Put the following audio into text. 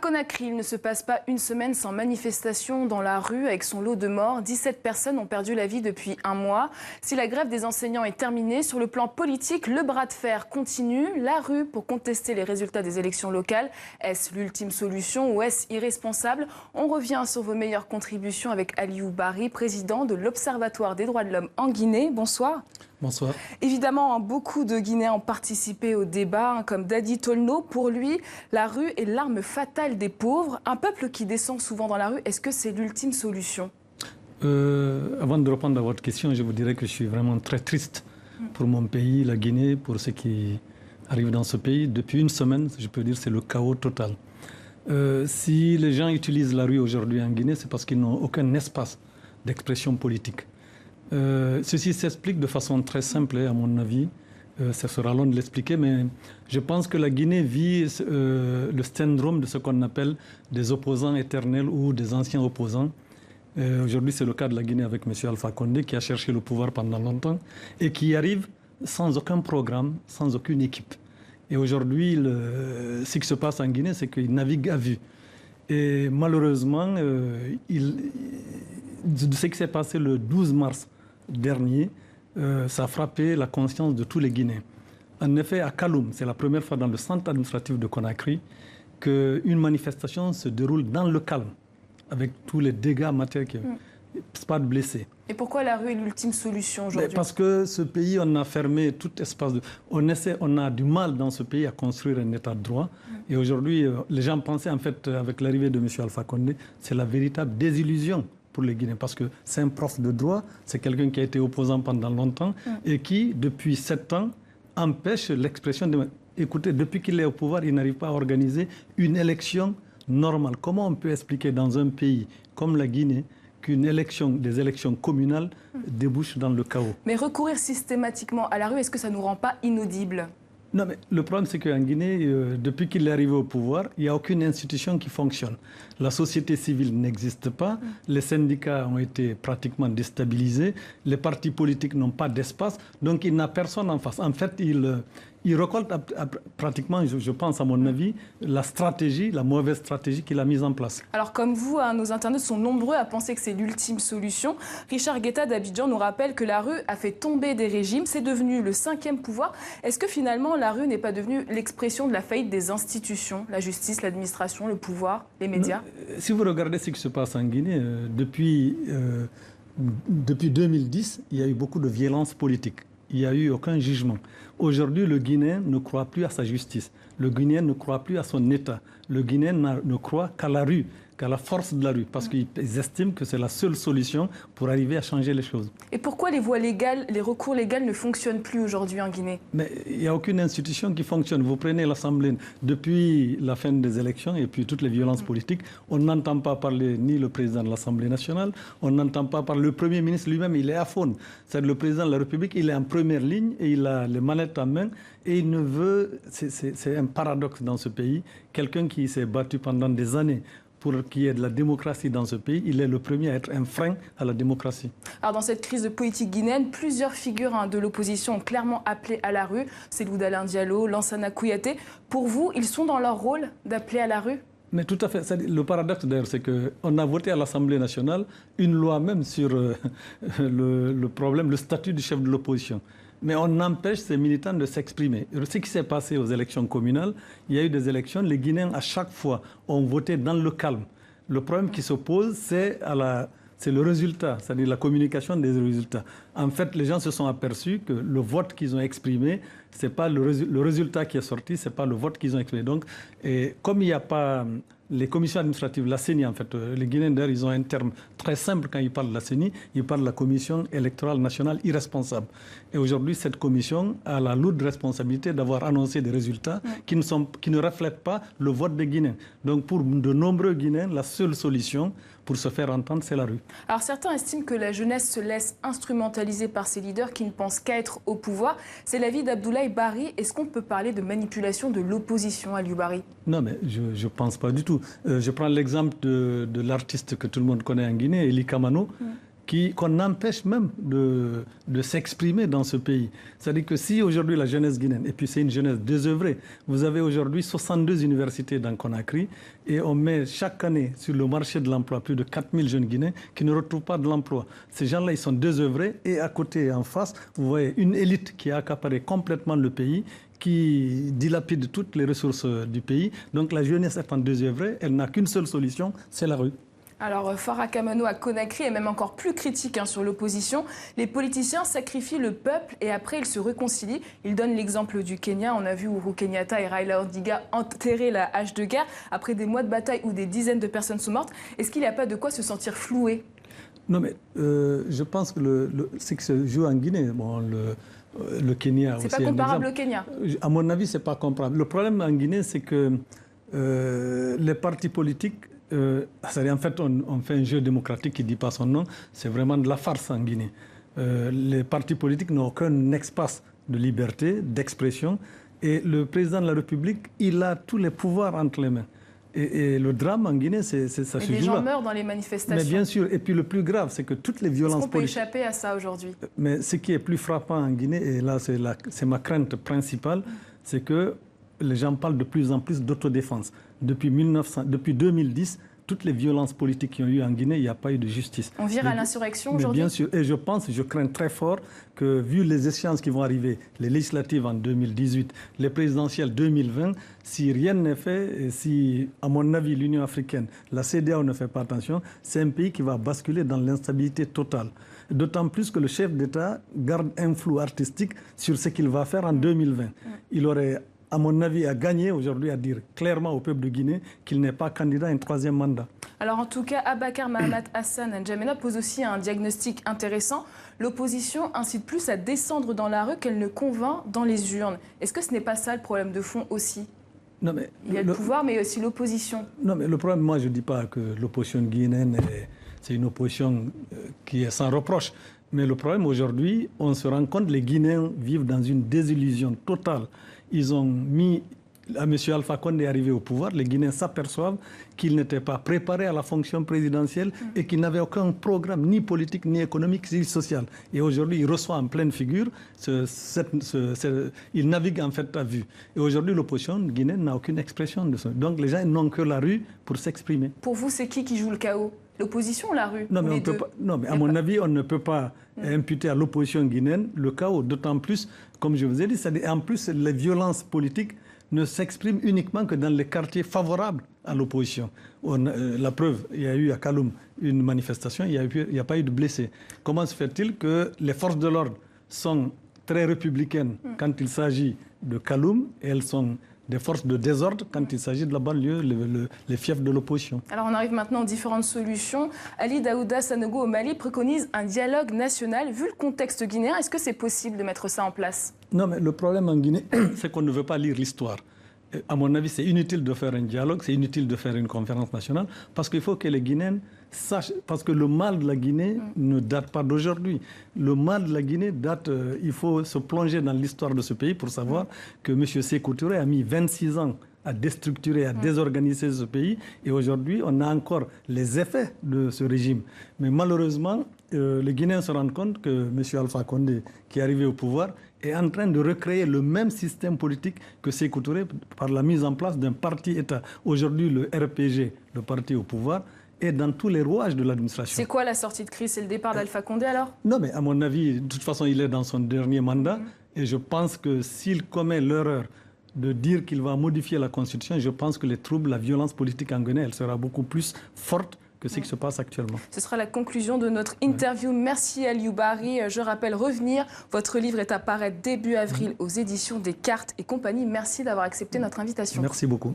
Conakry, il ne se passe pas une semaine sans manifestation dans la rue avec son lot de morts. 17 personnes ont perdu la vie depuis un mois. Si la grève des enseignants est terminée, sur le plan politique, le bras de fer continue. La rue pour contester les résultats des élections locales. Est-ce l'ultime solution ou est-ce irresponsable? On revient sur vos meilleures contributions avec Aliou Bari, président de l'Observatoire des droits de l'homme en Guinée. Bonsoir. Bonsoir. Évidemment, beaucoup de Guinéens ont participé au débat, comme Dadi Tolno. Pour lui, la rue est l'arme fatale des pauvres. Un peuple qui descend souvent dans la rue, est-ce que c'est l'ultime solution? Avant de répondre à votre question, je vous dirais que je suis vraiment très triste pour mon pays, la Guinée, pour ce qui arrive dans ce pays. Depuis une semaine, je peux dire, c'est le chaos total. Si les gens utilisent la rue aujourd'hui en Guinée, c'est parce qu'ils n'ont aucun espace d'expression politique. Ceci s'explique de façon très simple, à mon avis. Ça sera long de l'expliquer, mais je pense que la Guinée vit le syndrome de ce qu'on appelle des opposants éternels ou des anciens opposants. Aujourd'hui, c'est le cas de la Guinée avec M. Alpha Condé, qui a cherché le pouvoir pendant longtemps et qui y arrive sans aucun programme, sans aucune équipe. Et aujourd'hui, ce qui se passe en Guinée, c'est qu'il navigue à vue. Et malheureusement, ce qui s'est passé le 12 mars dernier, ça a frappé la conscience de tous les Guinéens. En effet, à Kaloum, c'est la première fois dans le centre administratif de Conakry qu'une manifestation se déroule dans le calme, avec tous les dégâts matériels, pas de blessés. Et pourquoi la rue est l'ultime solution aujourd'hui? Parce que ce pays, on a fermé tout espace. On a du mal dans ce pays à construire un état de droit. Et aujourd'hui, les gens pensaient, en fait, avec l'arrivée de M. Alpha Condé, c'est la véritable désillusion pour les Guinéens, parce que c'est un prof de droit, c'est quelqu'un qui a été opposant pendant longtemps et qui, depuis 7 ans, empêche l'expression de... Écoutez, depuis qu'il est au pouvoir, il n'arrive pas à organiser une élection normale. Comment on peut expliquer dans un pays comme la Guinée qu'une élection, des élections communales débouchent dans le chaos? Mais recourir systématiquement à la rue, est-ce que ça ne nous rend pas inaudibles? Non, mais le problème, c'est qu'en Guinée, depuis qu'il est arrivé au pouvoir, il n'y a aucune institution qui fonctionne. La société civile n'existe pas, les syndicats ont été pratiquement déstabilisés, les partis politiques n'ont pas d'espace, donc il n'a personne en face. En fait, il récolte pratiquement, je pense à mon avis, la mauvaise stratégie qu'il a mise en place. Alors comme vous, nos internautes sont nombreux à penser que c'est l'ultime solution. Richard Guetta d'Abidjan nous rappelle que la rue a fait tomber des régimes, c'est devenu le 5e pouvoir. Est-ce que finalement la rue n'est pas devenue l'expression de la faillite des institutions, la justice, l'administration, le pouvoir, les médias? Si vous regardez ce qui se passe en Guinée, depuis 2010, il y a eu beaucoup de violence politique. Il n'y a eu aucun jugement. Aujourd'hui, le Guinéen ne croit plus à sa justice. Le Guinéen ne croit plus à son État. Le Guinéen ne croit qu'à la rue, qu'à la force de la rue, parce qu'ils estiment que c'est la seule solution pour arriver à changer les choses. Et pourquoi les voies légales, les recours légaux ne fonctionnent plus aujourd'hui en Guinée? Mais il n'y a aucune institution qui fonctionne. Vous prenez l'Assemblée, depuis la fin des élections et puis toutes les violences politiques, on n'entend pas parler ni le président de l'Assemblée nationale, on n'entend pas parler. Le Premier ministre lui-même, il est aphone. C'est le président de la République, il est en première ligne et il a les manettes en main et il ne veut... C'est un paradoxe dans ce pays. Quelqu'un qui s'est battu pendant des années pour qu'il y ait de la démocratie dans ce pays, il est le premier à être un frein à la démocratie. Alors dans cette crise de politique guinéenne, plusieurs figures de l'opposition ont clairement appelé à la rue. C'est Alain Diallo, Lansana Kouyaté. Pour vous, ils sont dans leur rôle d'appeler à la rue? Mais tout à fait. Le paradoxe d'ailleurs, c'est qu'on a voté à l'Assemblée nationale une loi même sur le problème, le statut du chef de l'opposition. Mais on empêche ces militants de s'exprimer. Ce qui s'est passé aux élections communales, il y a eu des élections, les Guinéens à chaque fois ont voté dans le calme. Le problème qui se pose, c'est le résultat, c'est-à-dire la communication des résultats. En fait, les gens se sont aperçus que le vote qu'ils ont exprimé, ce n'est pas le résultat qui est sorti, ce n'est pas le vote qu'ils ont exprimé. Donc, comme il n'y a pas les commissions administratives, la CENI, en fait, les Guinéens, d'ailleurs, ils ont un terme très simple quand ils parlent de la CENI, ils parlent de la Commission électorale nationale irresponsable. Et aujourd'hui, cette commission a la lourde responsabilité d'avoir annoncé des résultats qui ne reflètent pas le vote des Guinéens. Donc, pour de nombreux Guinéens, la seule solution pour se faire entendre, c'est la rue. Alors certains estiment que la jeunesse se laisse instrumentaliser par ces leaders qui ne pensent qu'à être au pouvoir. C'est l'avis d'Abdoulaye Bari. Est-ce qu'on peut parler de manipulation de l'opposition, Aliou Bari? Non, mais je ne pense pas du tout. Je prends l'exemple de l'artiste que tout le monde connaît en Guinée, Eli Kamano, qu'on empêche même de s'exprimer dans ce pays. C'est-à-dire que si aujourd'hui la jeunesse guinéenne, et puis c'est une jeunesse désœuvrée, vous avez aujourd'hui 62 universités dans Conakry et on met chaque année sur le marché de l'emploi plus de 4000 jeunes Guinéens qui ne retrouvent pas de l'emploi. Ces gens-là, ils sont désœuvrés et à côté, en face, vous voyez une élite qui a accaparé complètement le pays, qui dilapide toutes les ressources du pays. Donc la jeunesse étant désœuvrée, elle n'a qu'une seule solution, c'est la rue. Alors, Farah Kamano à Conakry est même encore plus critique sur l'opposition. Les politiciens sacrifient le peuple et après ils se réconcilient. Il donne l'exemple du Kenya. On a vu Uhuru Kenyatta et Raila Odinga enterrer la hache de guerre après des mois de bataille où des dizaines de personnes sont mortes. Est-ce qu'il n'y a pas de quoi se sentir floué? Non, mais je pense que ce qui se joue en Guinée, bon, le Kenya aussi. C'est pas comparable au Kenya? À mon avis, c'est pas comparable. Le problème en Guinée, c'est que les partis politiques, en fait, on fait un jeu démocratique qui ne dit pas son nom. C'est vraiment de la farce en Guinée. Les partis politiques n'ont aucun espace de liberté, d'expression. Et le président de la République, il a tous les pouvoirs entre les mains. Et le drame en Guinée, ça se joue là. Les gens meurent dans les manifestations. Mais bien sûr. Et puis le plus grave, c'est que toutes les violences politiques... Est-ce qu'on peut échapper à ça aujourd'hui? Mais ce qui est plus frappant en Guinée, et là c'est ma crainte principale, c'est que les gens parlent de plus en plus d'autodéfense. Depuis 2010, toutes les violences politiques qui ont eu en Guinée, il n'y a pas eu de justice. On vire à l'insurrection aujourd'hui? Bien sûr, et je crains très fort que, vu les échéances qui vont arriver, les législatives en 2018, les présidentielles 2020, si rien n'est fait, et si, à mon avis, l'Union africaine, la CEDEAO ne fait pas attention, c'est un pays qui va basculer dans l'instabilité totale. D'autant plus que le chef d'État garde un flou artistique sur ce qu'il va faire en 2020. Il aurait, à mon avis, à gagner aujourd'hui à dire clairement au peuple de Guinée qu'il n'est pas candidat à un troisième mandat. Alors en tout cas, Abakar Mahamat Hassan N'Djamena pose aussi un diagnostic intéressant. L'opposition incite plus à descendre dans la rue qu'elle ne convainc dans les urnes. Est-ce que ce n'est pas ça le problème de fond aussi? Non, mais il y a le pouvoir, mais aussi l'opposition. Non, mais le problème, moi, je ne dis pas que l'opposition guinéenne, c'est une opposition qui est sans reproche. Mais le problème aujourd'hui, on se rend compte que les Guinéens vivent dans une désillusion totale. Ils ont mis, M. Alpha Condé est arrivé au pouvoir, les Guinéens s'aperçoivent qu'il n'était pas préparé à la fonction présidentielle et qu'il n'avait aucun programme ni politique, ni économique, ni social. Et aujourd'hui, il reçoit en pleine figure, il navigue en fait à vue. Et aujourd'hui, l'opposition guinéenne n'a aucune expression de ça. Donc les gens n'ont que la rue pour s'exprimer. Pour vous, c'est qui joue le chaos? L'opposition ou la rue? Non, mais, non, mais à mon avis, on ne peut pas imputer à l'opposition guinéenne le chaos, d'autant plus, comme je vous ai dit, en plus, les violences politiques ne s'expriment uniquement que dans les quartiers favorables à l'opposition. La preuve, il y a eu à Kaloum une manifestation, il n'y a pas eu de blessés. Comment se fait-il que les forces de l'ordre sont très républicaines quand il s'agit de Kaloum et elles sont des forces de désordre quand il s'agit de la banlieue, les fiefs de l'opposition? Alors on arrive maintenant aux différentes solutions. Ali Daouda Sanogo au Mali préconise un dialogue national. Vu le contexte guinéen, est-ce que c'est possible de mettre ça en place? Non, mais le problème en Guinée, c'est qu'on ne veut pas lire l'histoire. À mon avis, c'est inutile de faire un dialogue, c'est inutile de faire une conférence nationale, parce qu'il faut que les Guinéens sachent, parce que le mal de la Guinée ne date pas d'aujourd'hui. Le mal de la Guinée date, il faut se plonger dans l'histoire de ce pays pour savoir que M. Sékou Touré a mis 26 ans à déstructurer, à désorganiser ce pays. Et aujourd'hui, on a encore les effets de ce régime. Mais malheureusement, les Guinéens se rendent compte que M. Alpha Condé, qui est arrivé au pouvoir, est en train de recréer le même système politique que Sékou Touré par la mise en place d'un parti-État. Aujourd'hui, le RPG, le parti au pouvoir, est dans tous les rouages de l'administration. C'est quoi la sortie de crise? C'est le départ d'Alpha Condé alors? Non, mais à mon avis, de toute façon, il est dans son dernier mandat. Et je pense que s'il commet l'erreur de dire qu'il va modifier la Constitution, je pense que les troubles, la violence politique en Guinée, elle sera beaucoup plus forte que ce qui se passe actuellement. Ce sera la conclusion de notre interview. Merci Aliou Bari. Je rappelle, Revenir, votre livre est à paraître début avril aux éditions des Cartes et compagnie. Merci d'avoir accepté notre invitation. Merci beaucoup.